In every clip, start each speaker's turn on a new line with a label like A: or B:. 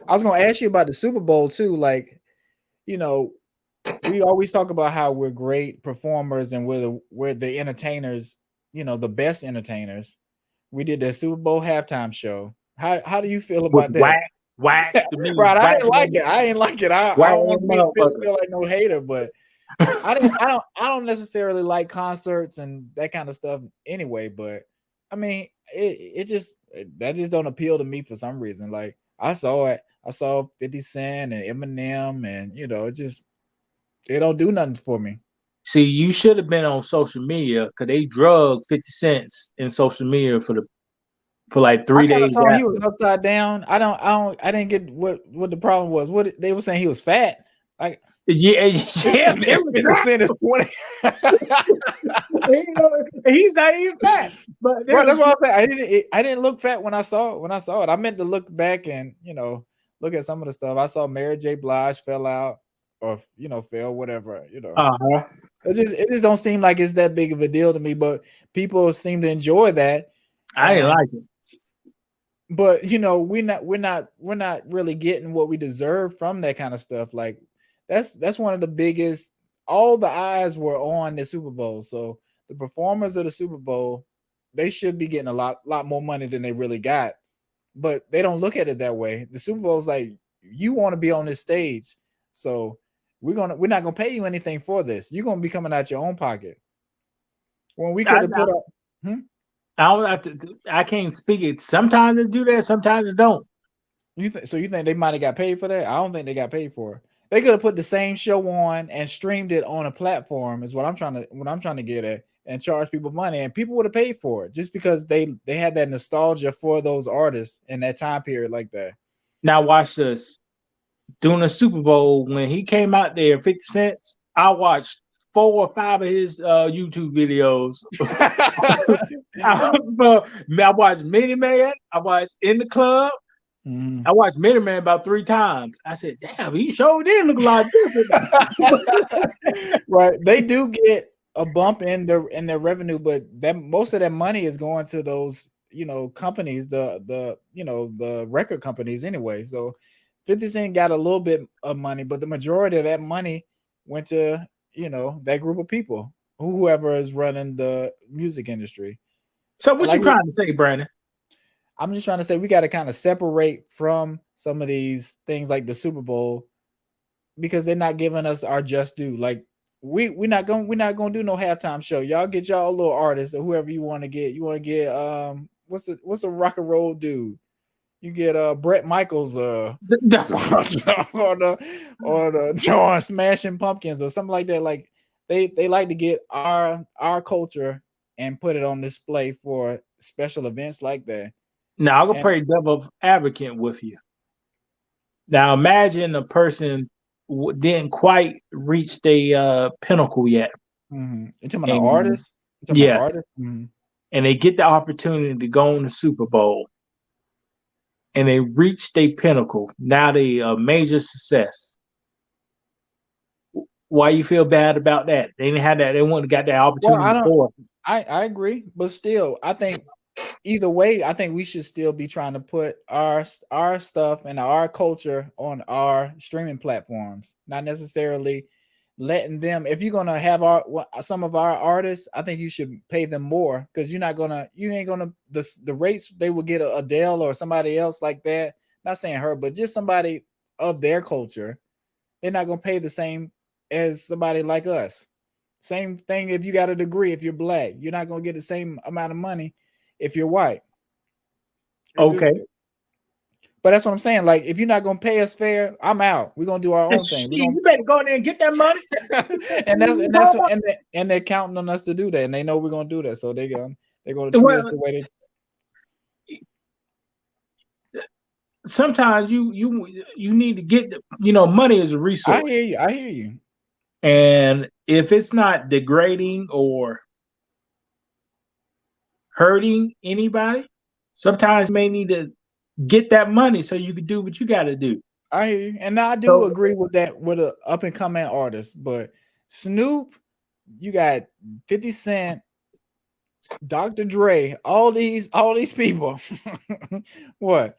A: I was gonna ask you about the Super Bowl too. Like, you know, we always talk about how we're great performers and we're the entertainers, the best entertainers. We did the Super Bowl halftime show. How do you feel
B: With
A: about that?
B: whack to me,
A: Right, I
B: whack
A: didn't like it. I ain't like it. I
B: whack
A: don't want to
B: motherfucker.
A: feel like no hater, but I don't necessarily like concerts and that kind of stuff anyway. But I mean, that just don't appeal to me for some reason. Like I saw it, I saw 50 Cent and Eminem, and it don't do nothing for me.
B: See, you should have been on social media because they drug 50 cents in social media for like
A: I
B: three
A: kind of
B: days
A: saw he was
B: after.
A: upside down. I didn't get what the problem was. They were saying he was fat. Like
B: Yeah, yeah, it was
A: 50
B: fat.
A: Cent is 20.
B: He's not even fat, but they
A: Right,
B: was
A: that's why I say I didn't look fat when I saw it. I meant to look back and look at some of the stuff. I saw Mary J. Blige fell out or fell whatever.
B: uh-huh.
A: It just don't seem like it's that big of a deal to me. But people seem to enjoy that,
B: I didn't
A: and
B: like it.
A: but we're not really getting what we deserve from that kind of stuff. Like that's one of the biggest. All the eyes were on the Super Bowl, so the performers of the Super Bowl, they should be getting a lot more money than they really got, but they don't look at it that way. The Super Bowl is like, you want to be on this stage, so we're not gonna pay you anything for this. You're gonna be coming out your own pocket when we
B: I,
A: could have put up. Hmm?
B: I don't have to. I can't speak it. Sometimes they do that. Sometimes they don't.
A: You think they might have got paid for that? I don't think they got paid for it. They could have put the same show on and streamed it on a platform. Is what I'm trying to get at, and charge people money, and people would have paid for it just because they had that nostalgia for those artists in that time period like that.
B: Now watch this. During the Super Bowl when he came out there, 50 cents. I watched 4 or 5 of his YouTube videos. I watched Mini Man. I watched In the Club.
A: Mhm.
B: I watched Mini Man about 3 times. I said, "Damn, he sure did look a lot different."
A: Right, they do get a bump in their revenue, but that most of that money is going to those companies, the record companies anyway. So 50 Cent got a little bit of money, but the majority of that money went to that group of people, whoever is running the music industry.
B: So
A: And
B: what
A: like
B: you trying to say, Brandon?
A: I'm just trying to say, we got to kind of separate from some of these things like the Super Bowl, because they're not giving us our just due. Like we're not gonna do no halftime show. Y'all get y'all little artists or whoever you want to get. You want to get what's a rock and roll dude? You get Brett Michaels or the John Smashing Pumpkins or something like that. Like they like to get our culture and put it on display for special events like that.
B: Now I'm gonna
A: And
B: play devil advocate with you. Now imagine a person didn't quite reach the pinnacle yet,
A: you talking about the
B: and
A: artist? You talking about the
B: yes,
A: artist? Mhm.
B: and they get the opportunity to go on the Super Bowl, and they reach their pinnacle. Now they a major success. Why you feel bad about that? They didn't have that. They wouldn't have got that
A: Well,
B: opportunity
A: I don't.
B: before.
A: I agree, but still, I think either way, I think we should still be trying to put our stuff and our culture on our streaming platforms, not necessarily letting them. If you're gonna have some of our artists, I think you should pay them more, because you ain't gonna the rates they will get Adele or somebody else like that. Not saying her, but just somebody of their culture. They're not gonna pay the same as somebody like us. Same thing if you got a degree. If you're black, you're not gonna get the same amount of money if you're white. It's
B: Okay,
A: just, but that's what I'm saying. Like, if you're not gonna pay us fair, I'm out. We're gonna do our own thing. We're
B: you better go in there and get that money.
A: and they're counting on us to do that, and they know we're gonna do that, so they're gonna treat us
B: Well,
A: the way they.
B: sometimes you need to get money is a
A: I
B: resource,
A: hear you. I hear you.
B: and if it's not degrading or hurting anybody, sometimes you may need to get that money so you can do what you got to do.
A: I hear you, and I do
B: So
A: agree with that with a up and coming artist. But Snoop, you got 50 Cent, Dr. Dre, all these people. What?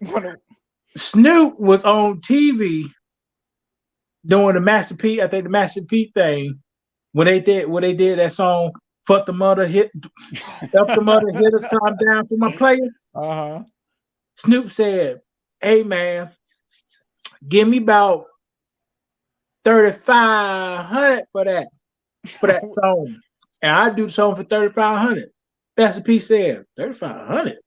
A: Wanna-
B: Snoop was on TV doing the Master P. I think the Master P thing when they did that song. Fuck the mother hit. Up the mother hitters, calm down for my players.
A: uh-huh.
B: Snoop said, "Hey man, give me about 3,500 for that song, and I do the song for 3,500." Master P said, 3,500.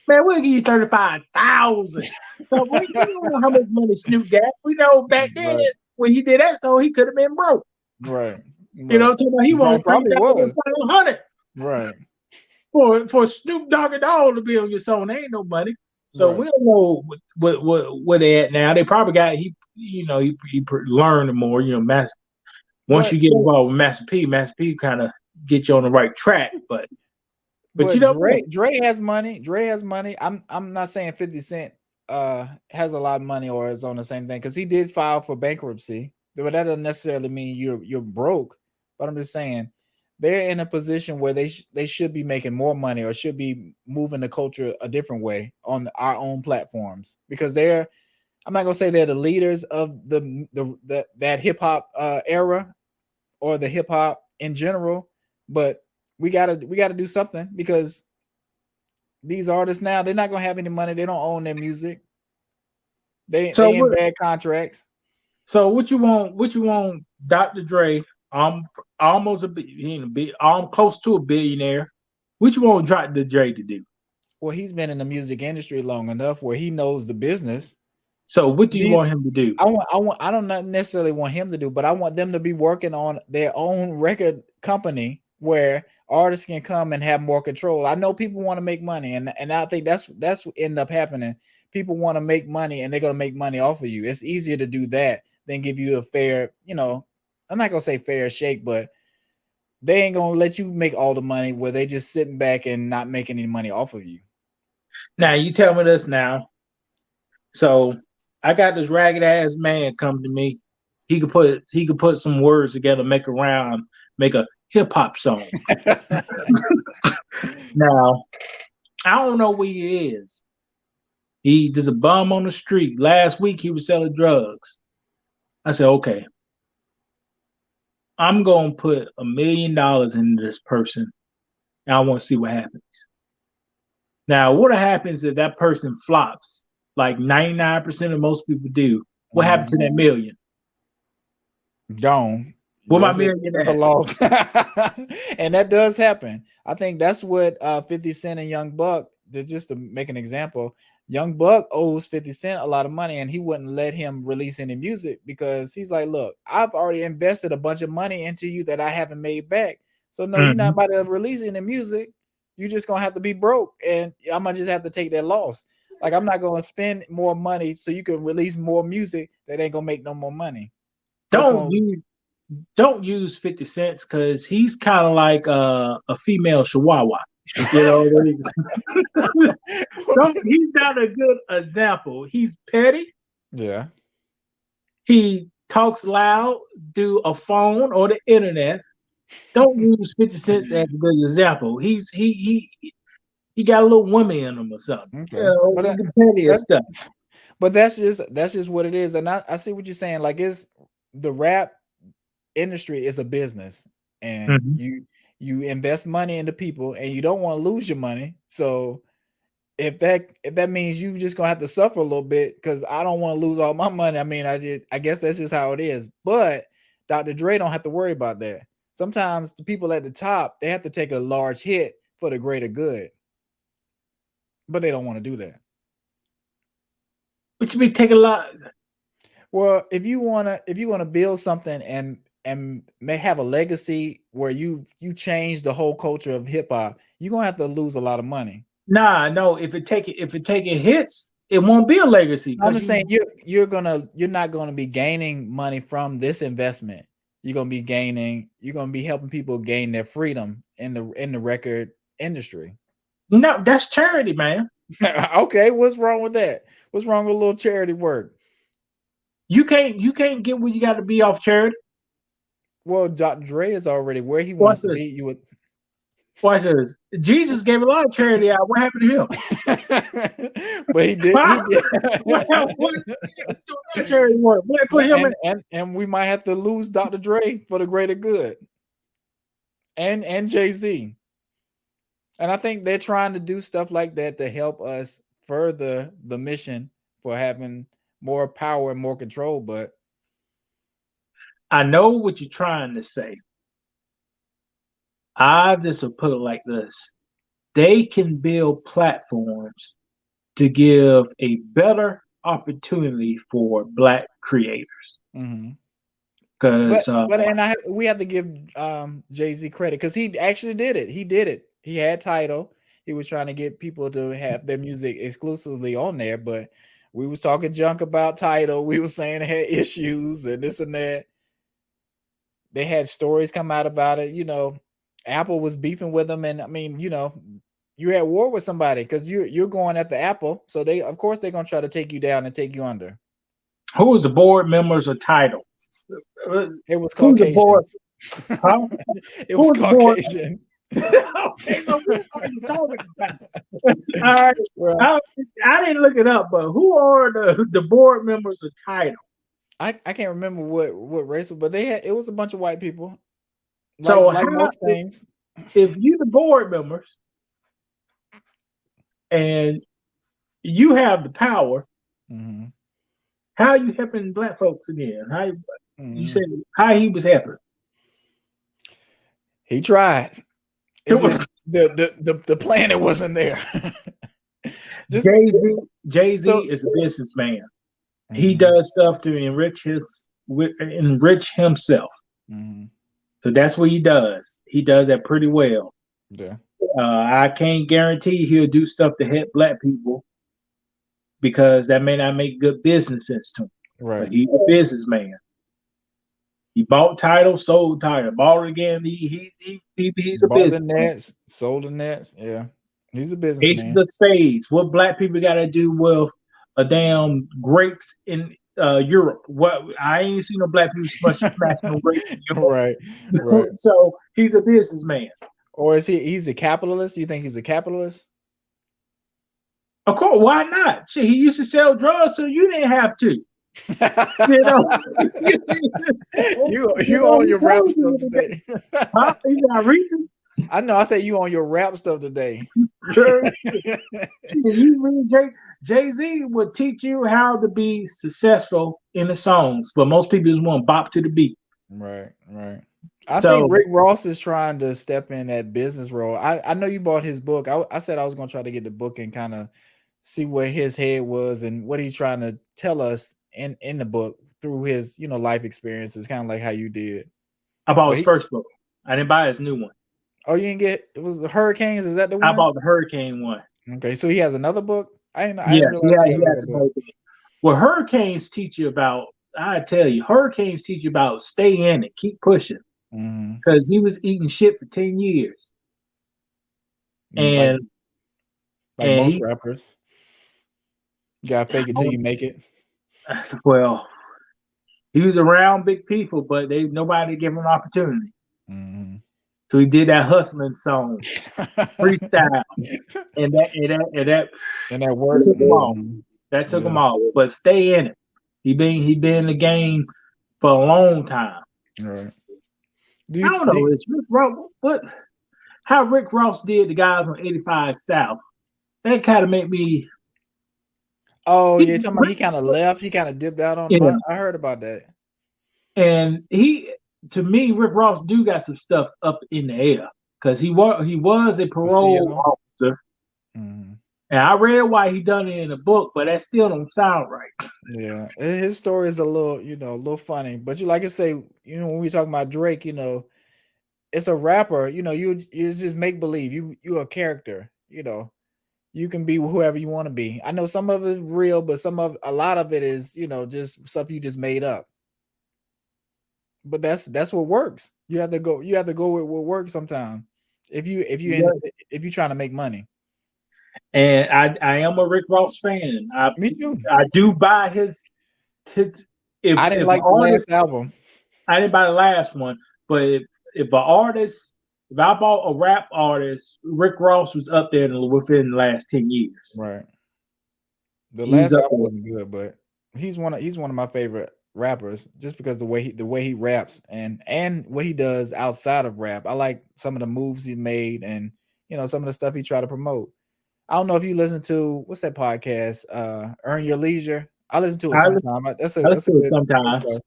B: Man, we'll give you 35,000. So we don't know how much money Snoop got. We know back then
A: Right,
B: when he did that song, he could have been broke.
A: right,
B: You
A: right.
B: know, talking about he wants three
A: Probably
B: thousand
A: was.
B: five hundred
A: Right,
B: for Snoop Dogg and Dogg to be on your song. There ain't no money. So
A: right,
B: we don't know where they at now. They probably got he learned more. You know, once
A: but
B: you get involved with Master P kind of get you on the right track. But you
A: but
B: don't know.
A: Dre has money. Dre has money. I'm not saying 50 Cent has a lot of money or is on the same thing because he did file for bankruptcy. But that doesn't necessarily mean you're broke. But I'm just saying they're in a position where they should be making more money or should be moving the culture a different way on our own platforms because they're I'm not gonna say they're the leaders of that hip hop era or the hip hop in general, but we gotta do something because these artists now they're not gonna have any money. They don't own their music.
B: So
A: They in bad contracts.
B: So what you want? What you want, Dr. Dre? I'm almost he ain't a bit. I'm close to a billionaire. What you want Dr. Dre to do?
A: Well, he's been in the music industry long enough where he knows the business.
B: So what do you
A: These,
B: want him to do?
A: I don't not necessarily want him to do, but I want them to be working on their own record company where artists can come and have more control. I know people want to make money, and I think that's what end up happening. People want to make money, and they're gonna make money off of you. It's easier to do that than give you a fair, I'm not gonna say fair shake, but they ain't gonna let you make all the money where they just sitting back and not making any money off of you.
B: Now you tell me this now. So I got this ragged ass man come to me. He could put some words together, make a hip hop song. Now I don't know what he is. He just a bum on the street. Last week he was selling drugs. I said, okay, I'm gonna put $1 million into this person, and I want to see what happens. Now, what happens if that person flops, like 99% of most people do? What happened to that million?
A: Gone.
B: What my
A: That's a
B: million
A: that's a
B: at?
A: loss. And that does happen. I think that's what 50 Cent and Young Buck, just to make an example, Young Buck owes 50 Cent a lot of money and he wouldn't let him release any music because he's like, look, I've already invested a bunch of money into you that I haven't made back. So no, you're not
B: Mhm.
A: about to release any music. You're just gonna have to be broke and I'm gonna just have to take that loss. Like I'm not gonna spend more money so you can release more music that ain't gonna make no more money. That's
B: Don't
A: gonna
B: use don't use 50 cents because he's kind of like a female chihuahua. You know, don't, he's not a good example. He's petty.
A: yeah.
B: He talks loud, do a phone or the internet. Don't use 50 cents as a good example. He got a little woman in him or something. You
A: Okay.
B: know,
A: But
B: the pettiest
A: that
B: stuff.
A: but that's just what it is. And I see what you're saying. Like it's the rap industry is a business and
B: Mhm.
A: you invest money into people and you don't want to lose your money. So if that means you just gonna have to suffer a little bit because I don't want to lose all my money. I mean, I guess that's just how it is. But Dr. Dre don't have to worry about that. Sometimes the people at the top they have to take a large hit for the greater good, but they don't want to do that.
B: But you be taking a lot.
A: Well, if you wanna build something and may have a legacy where you change the whole culture of hip hop, you're gonna have to lose a lot of money.
B: Nah, no. If it taking hits, it won't be a legacy
A: I'm
B: because
A: just saying you're not gonna be gaining money from this investment. You're gonna be helping people gain their freedom in the record industry.
B: no, that's charity, man.
A: Okay, what's wrong with that? What's wrong with a little charity work?
B: You can't get where you got to be off charity.
A: Well, Dr. Dre is already where he
B: Watch
A: wants to
B: this.
A: be. You would
B: Watch this. Jesus gave a lot of charity out. What happened to him?
A: But he did. He
B: Huh?
A: did.
B: What charity work? What put him in?
A: And we might have to lose Dr. Dre for the greater good, and Jay-Z. And I think they're trying to do stuff like that to help us further the mission for having more power and more control. But
B: I know what you're trying to say. I just will put it like this. They can build platforms to give a better opportunity for Black creators. Because
A: we have to give Jay-Z credit because he actually did it. He did it. He had Tidal. He was trying to get people to have their music exclusively on there, but we was talking junk about Tidal. We were saying it had issues and this and that. They had stories come out about it. You know, Apple was beefing with them, and I mean, you know, you're at war with somebody because you're going at the Apple, so of course they're gonna try to take you down and take you under.
B: Who was the board members of Tidal?
A: It was Caucasian.
B: Huh?
A: It was Caucasian.
B: Okay, so what are you talking about? All right, well, I didn't look it up, but who are the board members of Tidal?
A: I can't remember what race, but it was a bunch of white people.
B: So
A: like most things,
B: if you the board members and you have the power, how are you helping Black folks again? How you said how he was helping?
A: He tried. It's just the planet wasn't there.
B: Jay-Z is a businessman. He does stuff to enrich himself. So that's what he does. He does that pretty well.
A: Yeah.
B: I can't guarantee he'll do stuff to help Black people because that may not make good business sense to him.
A: Right.
B: But he's a businessman. He bought Tidal, sold Tidal, bought it again. He's a businessman.
A: The nets, sold the nets. Yeah, he's a businessman.
B: It's the stage. What Black people got to do with a damn grapes in Europe? What I ain't seen no Black people smashing no grapes in Europe.
A: Right.
B: So he's a businessman.
A: Or is he's a capitalist? You think he's a capitalist?
B: Of course, why not? Shit, he used to sell drugs, so you didn't have to. You
A: on your rap stuff today.
B: Huh? You got reason?
A: I know. I said you on your rap stuff today.
B: Jay-Z would teach you how to be successful in the songs, but most people just want to bop to the beat.
A: Right. I think Rick Ross is trying to step in that business role. I know you bought his book. I said I was going to try to get the book and kind of see where his head was and what he's trying to tell us in the book through his life experiences, kind of like how you did.
B: I bought his first book. I didn't buy his new one.
A: Oh, you didn't get it? Was the Hurricanes? Is that the one?
B: I bought the Hurricane one.
A: Okay, so he has another book.
B: Yes, he has a book. Well, Hurricanes teach you about. I tell you, Hurricanes teach you about stay in it, keep pushing. Because he was eating shit for 10 years, and
A: like most rappers, you gotta fake it till you make it.
B: Well, he was around big people, but nobody gave him an opportunity. So he did that hustling song, freestyle, and that
A: word
B: took him off. That took him off. But stay in it. He been in the game for a long time.
A: Right.
B: I don't know. It's Rick Ross. How Rick Ross did the guys on 85 South. That kind of made me.
A: Oh, yeah, talking about he kind of left. He kind of dipped out on. Yeah. I heard about that.
B: And to me, Rick Ross do got some stuff up in the air because he was a parole officer. And I read why he done it in the book, but that still don't sound right.
A: Yeah, his story is a little funny. But like I say, when we talk about Drake, it's a rapper. You just make believe. You a character. You can be whoever you want to be. I know some of it is real, but a lot of it is just stuff you just made up. But that's what works. You have to go with what works sometimes. If you're trying to make money.
B: And I am a Rick Ross fan.
A: Me too.
B: I do buy his. I
A: didn't like the last album.
B: I didn't buy the last one, but if an artist if I bought a rap artist, Rick Ross was up there within the last 10 years.
A: Right. The
B: He was
A: last
B: up
A: album
B: there.
A: wasn't good, but he's one of my favorite rappers just because the way he raps and what he does outside of rap. I like some of the moves he made and some of the stuff he tried to promote. I don't know if you listen to what's that podcast, Earn Your Leisure. I listen to it
B: I listen,
A: sometime.
B: I
A: That's
B: listen
A: a
B: to it
A: good
B: sometimes.
A: show.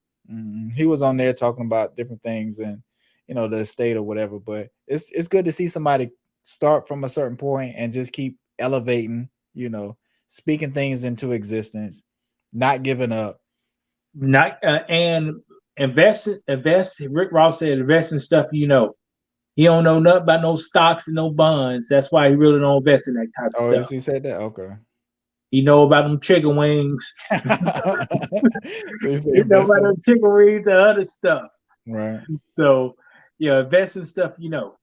A: He was on there talking about different things and the estate or whatever. But it's good to see somebody start from a certain point and just keep elevating. Speaking things into existence, not giving up.
B: Not and invest. Rick Ross said invest in stuff you know. He don't know nothing about no stocks and no bonds. That's why he really don't invest in that type of
A: Oh,
B: stuff.
A: he said that. Okay.
B: He know about them chicken wings.
A: He said
B: He know
A: invest
B: about
A: in
B: them chicken wings and other stuff.
A: right.
B: So, invest in stuff you know.